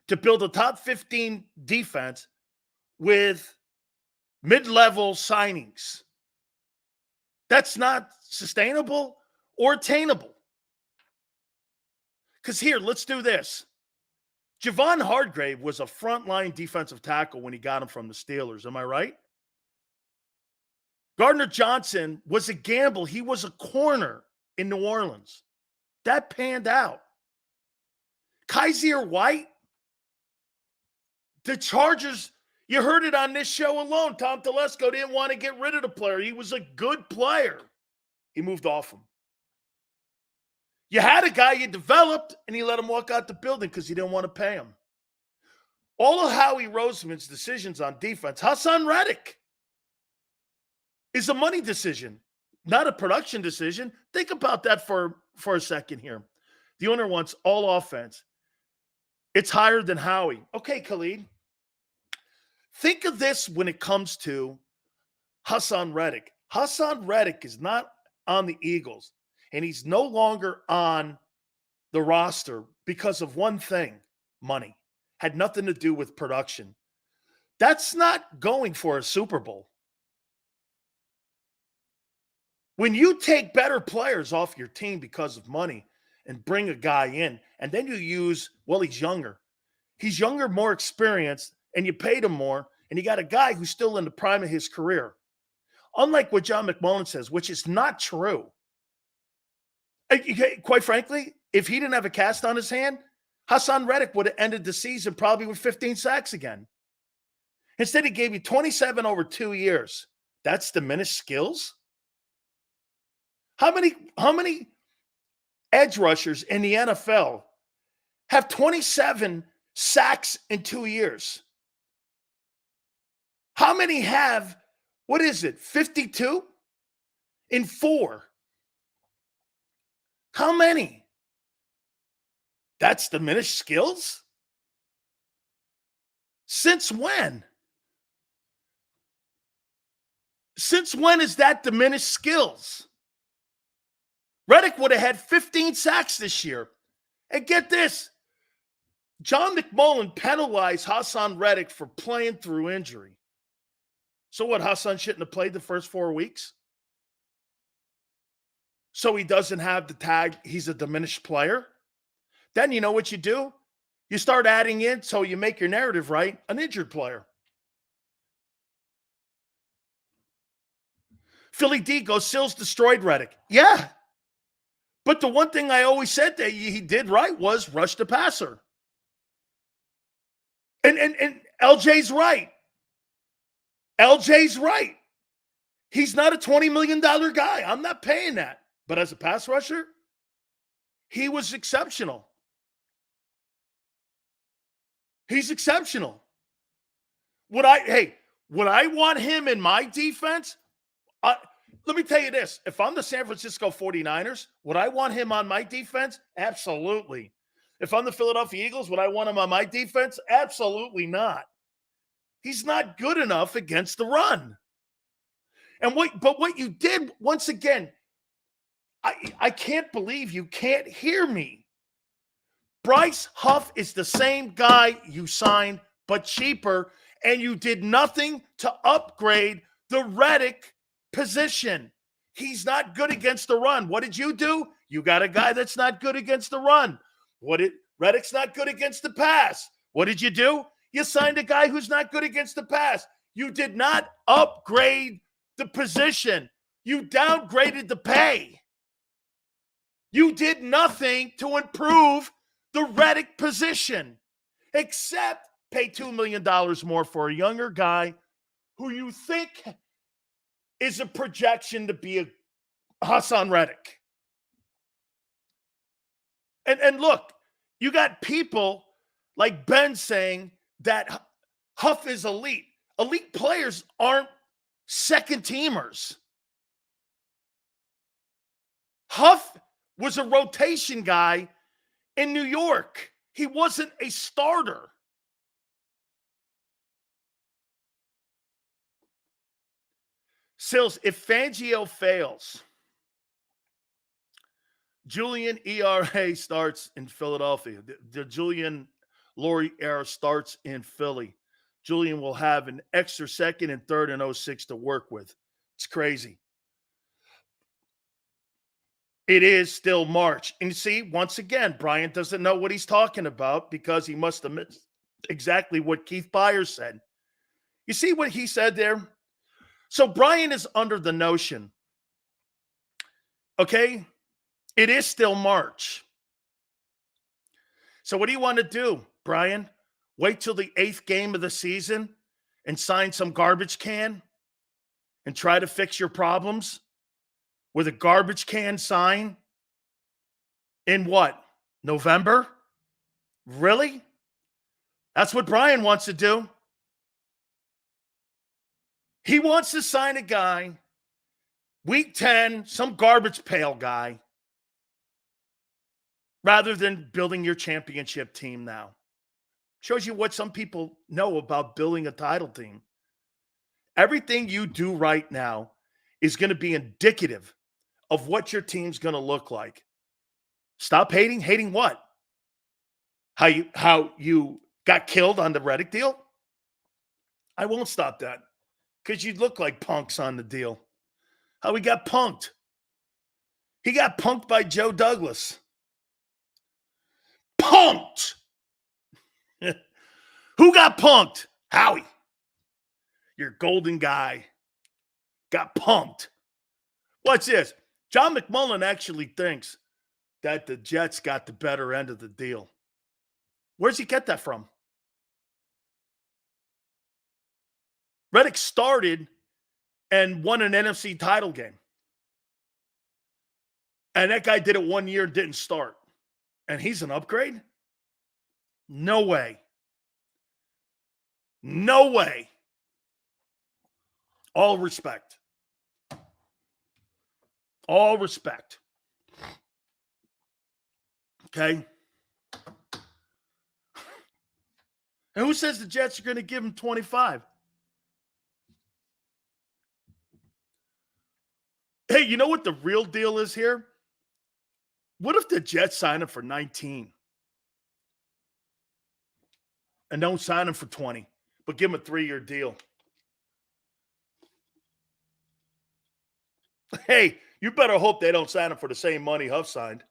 to build a top 15 defense with mid-level signings. That's not sustainable or attainable. Because here, let's do this. Javon Hargrave was a frontline defensive tackle when he got him from the Steelers. Am I right? Gardner Johnson was a gamble. He was a corner in New Orleans. That panned out. Kaiser White, the Chargers, you heard it on this show alone. Tom Telesco didn't want to get rid of the player. He was a good player. He moved off him. You had a guy you developed, and he let him walk out the building because you didn't want to pay him. All of Howie Roseman's decisions on defense, Haason Reddick, is a money decision, not a production decision. Think about that for a second here. The owner wants all offense. It's higher than Howie. Okay, Khalid. Think of this when it comes to Haason Reddick. Haason Reddick is not on the Eagles and he's no longer on the roster because of one thing, money. Had nothing to do with production. That's not going for a Super Bowl. When you take better players off your team because of money and bring a guy in, and then you use, well, he's younger. He's younger, more experienced, and you paid him more, and you got a guy who's still in the prime of his career. Unlike what John McMullen says, which is not true. Quite frankly, if he didn't have a cast on his hand, Haason Reddick would have ended the season probably with 15 sacks again. Instead, he gave you 27 over 2 years. That's diminished skills? How many edge rushers in the NFL have 27 sacks in 2 years? How many have, 52 in 4? How many? That's diminished skills? Since when? Since when is that diminished skills? Reddick would have had 15 sacks this year. And get this, John McMullen penalized Haason Reddick for playing through injury. So what, Haason shouldn't have played the first 4 weeks? So he doesn't have the tag, he's a diminished player? Then you know what you do? You start adding in, so you make your narrative right, an injured player. Philly D goes, Sills destroyed Reddick. Yeah. But the one thing I always said that he did right was rush the passer. And LJ's right. LJ's right. He's not a $20 million guy. I'm not paying that. But as a pass rusher, he was exceptional. He's exceptional. Would I want him in my defense? Let me tell you this. If I'm the San Francisco 49ers, would I want him on my defense? Absolutely. If I'm the Philadelphia Eagles, would I want him on my defense? Absolutely not. He's not good enough against the run. But what you did, once again, I can't believe you can't hear me. Bryce Huff is the same guy you signed, but cheaper, and you did nothing to upgrade the Reddick position. He's not good against the run. What did you do? You got a guy that's not good against the run. Reddick's not good against the pass. What did you do? You signed a guy who's not good against the pass. You did not upgrade the position. You downgraded the pay. You did nothing to improve the Reddick position, except pay $2 million more for a younger guy who you think is a projection to be a Haason Reddick. And look, you got people like Ben saying that Huff is elite. Elite players aren't second teamers. Huff was a rotation guy in New York. He wasn't a starter. Sills, if Fangio fails, Julian ERA starts in Philadelphia. The Julian Laurie era starts in Philly. Julian will have an extra second and third and 06 to work with. It's crazy. It is still March. And you see, once again, Brian doesn't know what he's talking about because he must have missed exactly what Keith Byers said. You see what he said there? So Brian is under the notion, okay, it is still March. So what do you want to do, Brian? Wait till the 8th game of the season and sign some garbage can and try to fix your problems with a garbage can sign in what? November? Really? That's what Brian wants to do. He wants to sign a guy, week 10, some garbage pail guy, rather than building your championship team now. Shows you what some people know about building a title team. Everything you do right now is going to be indicative of what your team's going to look like. Stop hating. Hating what? How you got killed on the Reddick deal? I won't stop that because you look like punks on the deal. How he got punked. He got punked by Joe Douglas. Punked. Who got punked? Howie. Your golden guy got punked. What's this? John McMullen actually thinks that the Jets got the better end of the deal. Where's he get that from? Reddick started and won an NFC title game. And that guy did it 1 year and didn't start. And he's an upgrade? No way. No way. All respect. All respect. Okay? And who says the Jets are going to give him 25? Hey, you know what the real deal is here? What if the Jets sign him for 19 and don't sign him for 20, but give him a 3-year deal? Hey, you better hope they don't sign him for the same money Huff signed.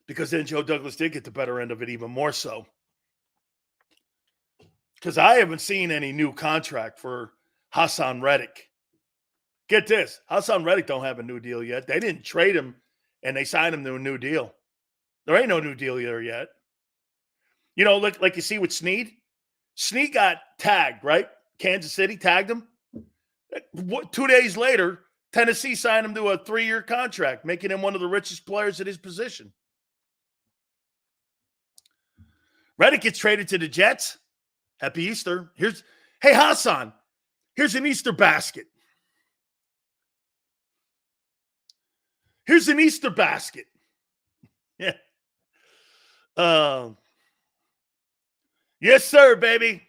Because then Joe Douglas did get the better end of it even more so. Because I haven't seen any new contract for Haason Reddick. Get this. Haason Reddick don't have a new deal yet. They didn't trade him, and they signed him to a new deal. There ain't no new deal there yet. You know, like you see with Snead. Snead got tagged, right? Kansas City tagged him. 2 days later, Tennessee signed him to a 3-year contract, making him one of the richest players at his position. Reddick gets traded to the Jets. Happy Easter. Hey, Haason, here's an Easter basket. Here's an Easter basket. Yeah. Yes, sir, baby.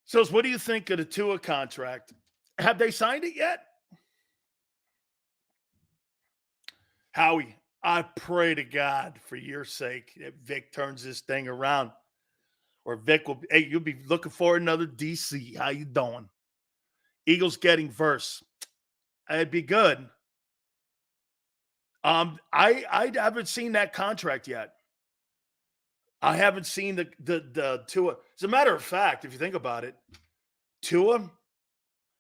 So what do you think of the Tua contract? Have they signed it yet? Howie, I pray to God for your sake that Vic turns this thing around. Or Vic will, hey, you'll be looking for another DC. How you doing? Eagles getting verse. It'd be good. I haven't seen that contract yet. I haven't seen the Tua. As a matter of fact, if you think about it, Tua,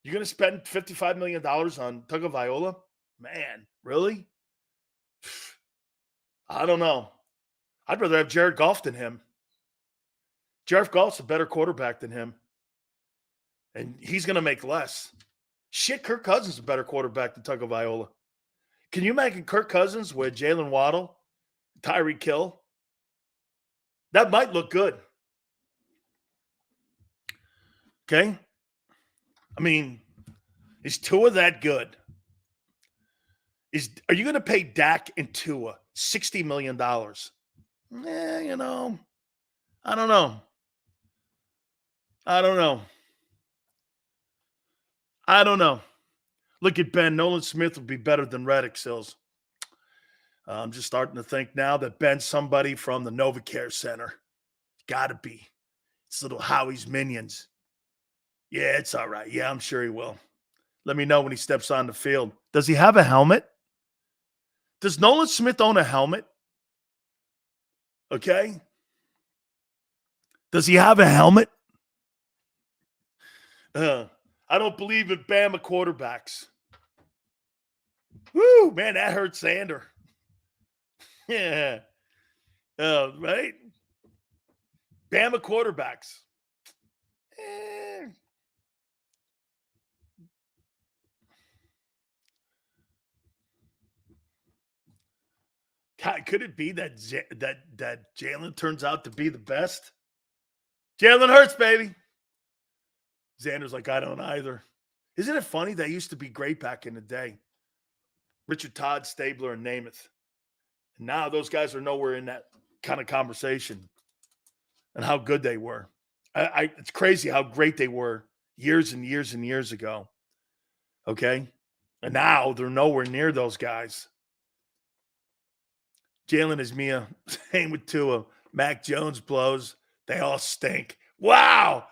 you're going to spend $55 million on Tagovailoa? Man, really? I don't know. I'd rather have Jared Goff than him. Jared Goff's a better quarterback than him. And he's going to make less. Shit, Kirk Cousins is a better quarterback than Tagovailoa. Can you imagine Kirk Cousins with Jalen Waddle, Tyreek Hill? That might look good. Okay? I mean, is Tua that good? Are you going to pay Dak and Tua $60 million? You know, I don't know. I don't know. Look at Ben. Nolan Smith would be better than Reddick, Sills. I'm just starting to think now that Ben's somebody from the NovaCare Center. Got to be. It's little Howie's minions. Yeah, it's all right. Yeah, I'm sure he will. Let me know when he steps on the field. Does he have a helmet? Does Nolan Smith own a helmet? Okay. Does he have a helmet? I don't believe in Bama quarterbacks. Woo, man, that hurts Xander. Yeah. Right? Bama quarterbacks. God, could it be that Jalen turns out to be the best? Jalen Hurts, baby. Xander's like, I don't either. Isn't it funny? They used to be great back in the day. Richard Todd, Stabler, and Namath. And now those guys are nowhere in that kind of conversation and how good they were. It's crazy how great they were years and years and years ago. Okay? And now they're nowhere near those guys. Jalen is Mia. Same with Tua. Mac Jones blows. They all stink. Wow.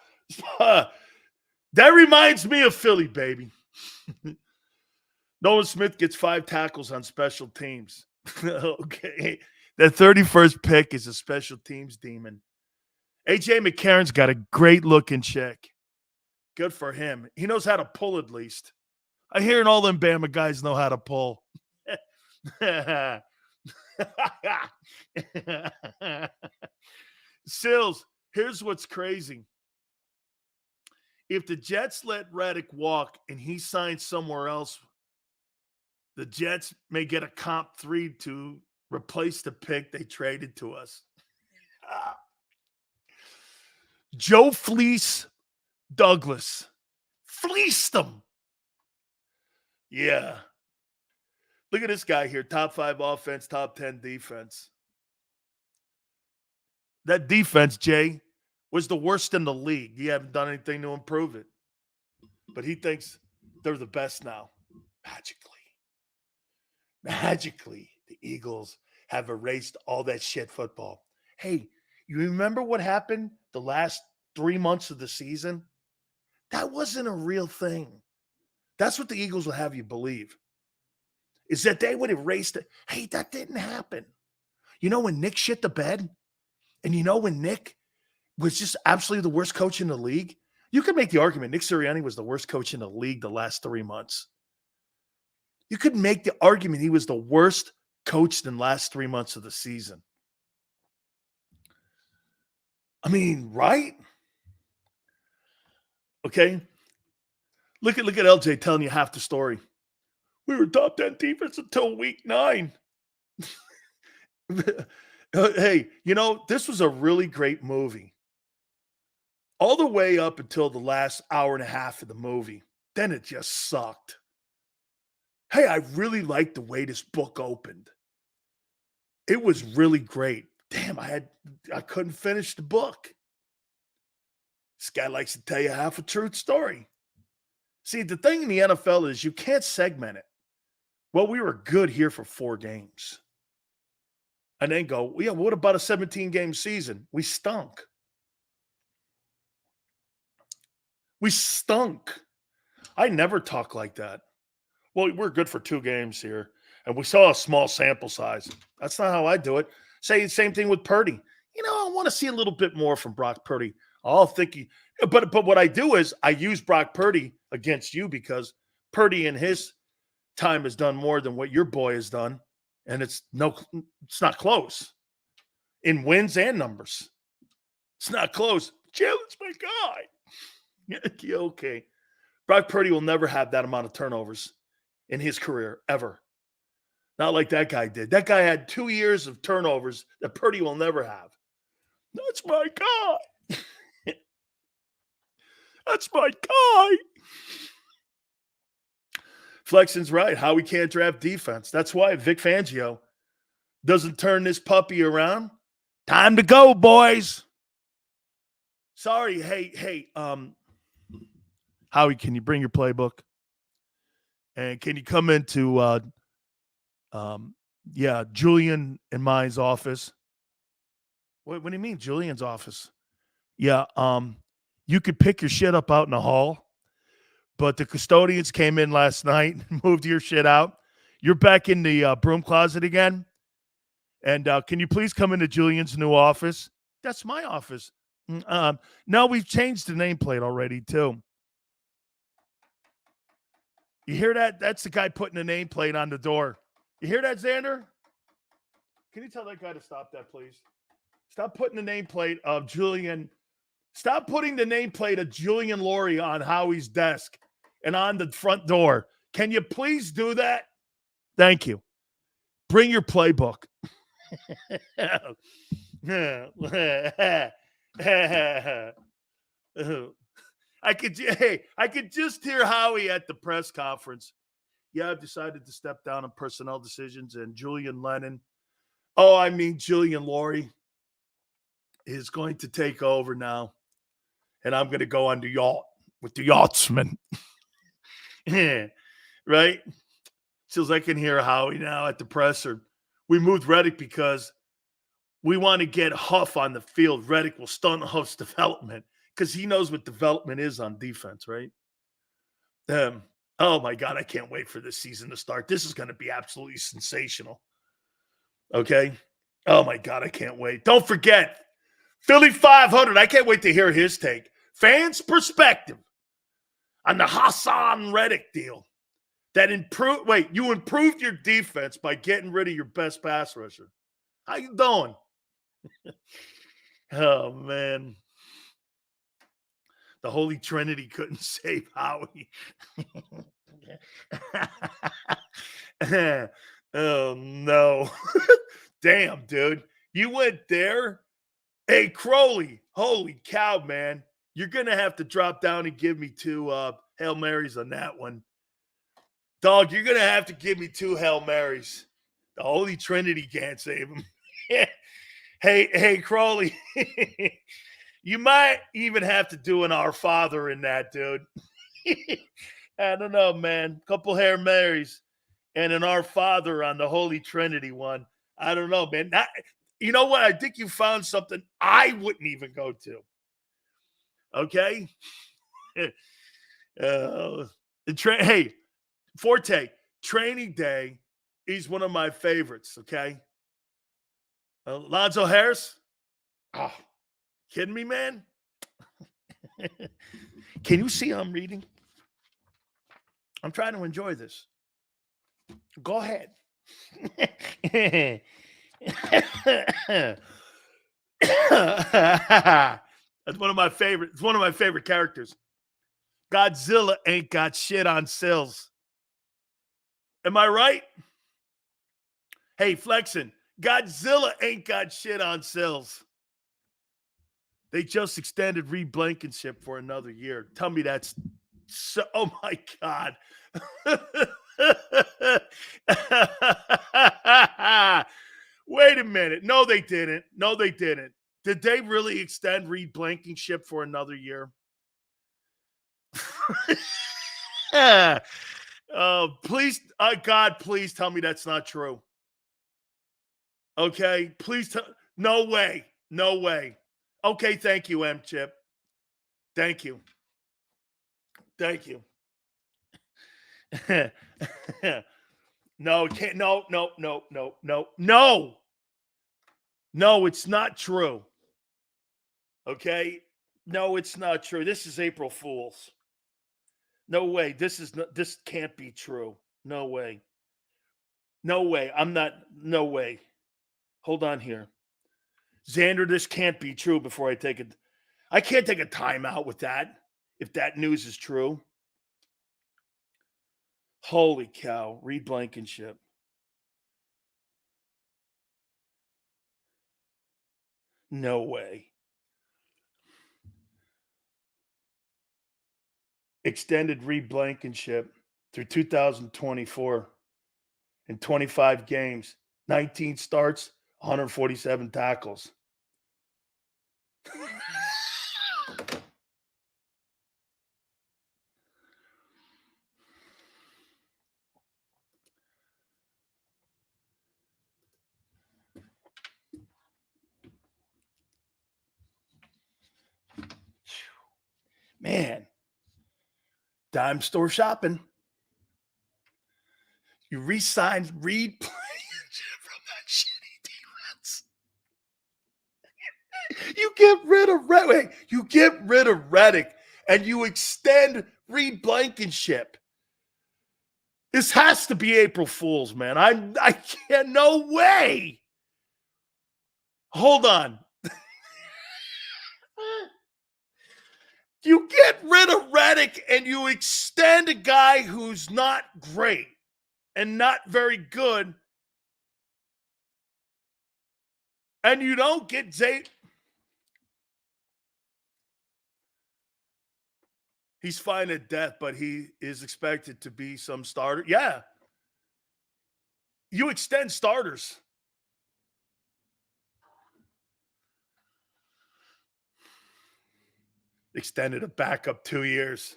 That reminds me of Philly, baby. Nolan Smith gets 5 tackles on special teams. Okay. The 31st pick is a special teams demon. A.J. McCarron's got a great looking chick. Good for him. He knows how to pull at least. I hear all them Bama guys know how to pull. Sills, here's what's crazy. If the Jets let Reddick walk and he signs somewhere else, the Jets may get a comp 3 to replace the pick they traded to us. Joe Fleece Douglas. Fleeced them. Yeah. Look at this guy here. Top 5 offense, top 10 defense. That defense, Jay, was the worst in the league. You haven't done anything to improve it. But he thinks they're the best now. Magically, the Eagles have erased all that shit football. Hey, you remember what happened the last 3 months of the season? That wasn't a real thing. That's what the Eagles will have you believe, is that they would erase it. Hey, that didn't happen. You know when Nick shit the bed? And you know when Nick was just absolutely the worst coach in the league? You could make the argument Nick Sirianni was the worst coach in the league the last 3 months. You could make the argument he was the worst coach in the last 3 months of the season. I mean, right? Okay. Look at LJ telling you half the story. We were top 10 defense until week 9. Hey, you know, this was a really great movie. All the way up until the last hour and a half of the movie. Then it just sucked. Hey, I really liked the way this book opened. It was really great. Damn, I couldn't finish the book. This guy likes to tell you half a truth story. See, the thing in the NFL is you can't segment it. Well, we were good here for 4 games. And then go, yeah, what about a 17-game season? We stunk. We stunk. I never talk like that. Well, we're good for 2 games here, and we saw a small sample size. That's not how I do it. Say the same thing with Purdy. You know, I want to see a little bit more from Brock Purdy. I'll think but what I do is I use Brock Purdy against you because Purdy in his time has done more than what your boy has done, and it's not close in wins and numbers. It's not close. Jalen's my guy. Yeah, okay. Brock Purdy will never have that amount of turnovers in his career, ever. Not like that guy did. That guy had 2 years of turnovers that Purdy will never have. That's my guy. That's my guy. Flexen's right. How we can't draft defense. That's why Vic Fangio doesn't turn this puppy around. Time to go, boys. Sorry. Hey, Howie, can you bring your playbook? And can you come into Julian and mine's office? What do you mean, Julian's office? Yeah, you could pick your shit up out in the hall, but the custodians came in last night and moved your shit out. You're back in the broom closet again. And can you please come into Julian's new office? That's my office. No, we've changed the nameplate already, too. You hear that? That's the guy putting the nameplate on the door. You hear that, Xander? Can you tell that guy to stop that, please? Stop putting the nameplate of Julian. Stop putting the nameplate of Julian Laurie on Howie's desk and on the front door. Can you please do that? Thank you. Bring your playbook. I could just hear Howie at the press conference. Yeah, I've decided to step down on personnel decisions, and Julian Laurie is going to take over now, and I'm going to go on the yacht. with the Yachtsman. Right? Feels I can hear Howie now at the presser. We moved Reddick because we want to get Huff on the field. Reddick will stunt Huff's development because he knows what development is on defense, right? Oh my God, I can't wait for this season to start. This is going to be absolutely sensational. Okay? Oh my God, I can't wait. Don't forget, Philly 500. I can't wait to hear his take. Fans' perspective on the Haason Reddick deal. That you improved your defense by getting rid of your best pass rusher. How you doing? Oh, man. The Holy Trinity couldn't save Howie. Oh, no. Damn, dude. You went there? Hey, Crowley. Holy cow, man. You're going to have to drop down and give me 2 Hail Marys on that one. Dog, you're going to have to give me 2 Hail Marys. The Holy Trinity can't save him. Hey, Crowley. You might even have to do an Our Father in that, dude. I don't know, man. Couple Hail Marys and an Our Father on the Holy Trinity one. I don't know, man. You know what? I think you found something I wouldn't even go to. Okay? Hey, Forte, training day is one of my favorites, okay? Lonzo Harris? Oh, kidding me, man? Can you see I'm reading? I'm trying to enjoy this. Go ahead. That's one of my favorite. It's one of my favorite characters. Godzilla ain't got shit on Sills. Am I right? Hey, Flexin, Godzilla ain't got shit on Sills. They just extended Reed Blankenship for another year. Tell me that's so. Oh my God. Wait a minute. No, they didn't. Did they really extend Reed Blankenship for another year? Please, God, please tell me that's not true. Okay, please tell. No way. Okay, thank you, M-Chip. Thank you. No, can't. No. No, it's not true. Okay? No, it's not true. This is April Fool's. No way. This can't be true. No way. No way. Hold on here. Xander, this can't be true before I take it. I can't take a timeout with that if that news is true. Holy cow. Reed Blankenship. No way. Extended Reed Blankenship through 2024 in 25 games, 19 starts, 147 tackles. Man, dime store shopping. You re-signed Reed from that shitty defense. You get rid of Reddick and you extend Reed Blankenship. This has to be April Fool's, man. I can't. No way. Hold on. You get rid of Reddick and you extend a guy who's not great and not very good, and you don't get Zay. He's fine at death, but he is expected to be some starter. Yeah. You extend starters. Extended a backup 2 years.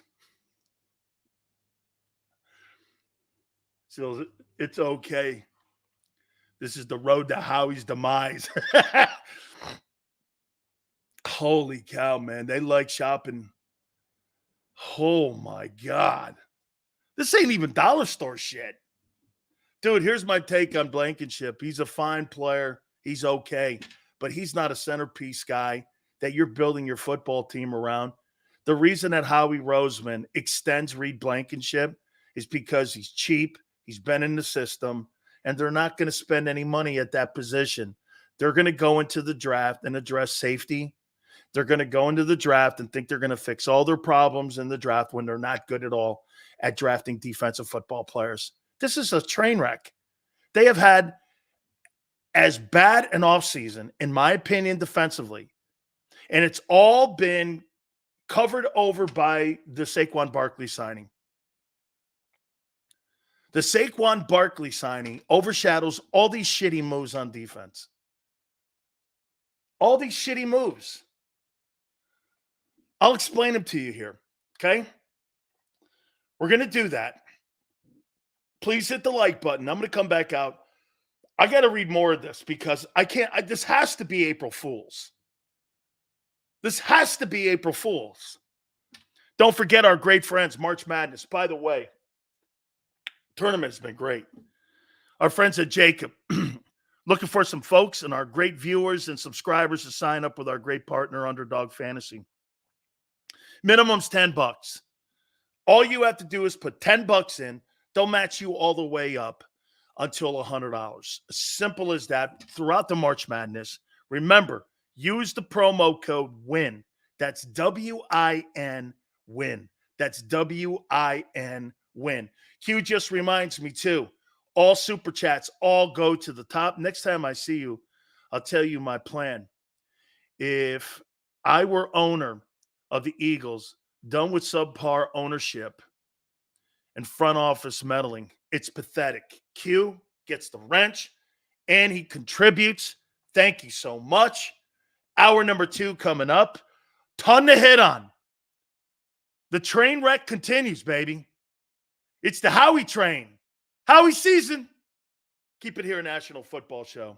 So it's okay. This is the road to Howie's demise. Holy cow, man. They like shopping. Oh, my God. This ain't even dollar store shit. Dude, here's my take on Blankenship. He's a fine player. He's okay. But he's not a centerpiece guy that you're building your football team around. The reason that Howie Roseman extends Reed Blankenship is because he's cheap. He's been in the system. And they're not going to spend any money at that position. They're going to go into the draft and address safety. They're going to go into the draft and think they're going to fix all their problems in the draft when they're not good at all at drafting defensive football players. This is a train wreck. They have had as bad an offseason, in my opinion, defensively. And it's all been covered over by the Saquon Barkley signing. The Saquon Barkley signing overshadows all these shitty moves on defense. All these shitty moves. I'll explain them to you here, okay? We're going to do that. Please hit the like button. I'm going to come back out. I got to read more of this because I can't. This has to be April Fool's. This has to be April Fool's. Don't forget our great friends, March Madness. By the way, tournament has been great. Our friends at JAKIB, looking for some folks and our great viewers and subscribers to sign up with our great partner, Underdog Fantasy. Minimum's $10. All you have to do is put $10 in. They'll match you all the way up until $100. As simple as that throughout the March Madness. Remember, use the promo code WIN. That's WIN, WIN. That's WIN, WIN. Q just reminds me, too, all super chats all go to the top. Next time I see you, I'll tell you my plan. If I were owner of the Eagles, done with subpar ownership and front office meddling, it's pathetic. Q gets the wrench and he contributes. Thank you so much. Hour number 2 coming up. Ton to hit on. The train wreck continues, baby. It's the Howie train. Howie season. Keep it here, National Football Show.